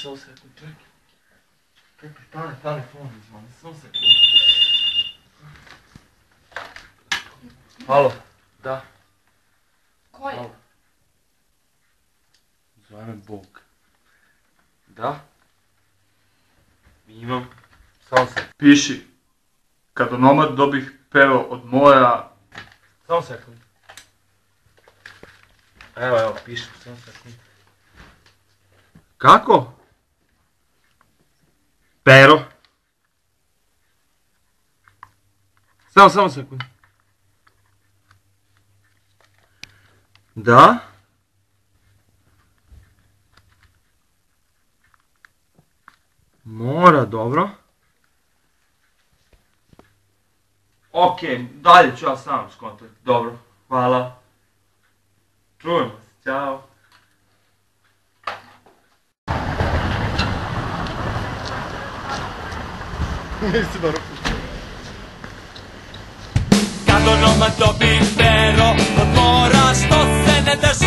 samo sekund, čekaj, stani fon izvani, samo sekund. Halo, da. Ko je? Zove me Bog. Da? Imam. Samo sekund. Piši. Kad onomad dobih pero od mora... Samo sekund. Evo, pišem, samo sekund. Kako? Pero. Samo sekund. Da? Mora, dobro. Okej, dalje ću ja sam skontati. Dobro, hvala. Čujemo se, ćao. Nisi dobro puštio. Kad onomad dobi pero od mora, što se ne dešava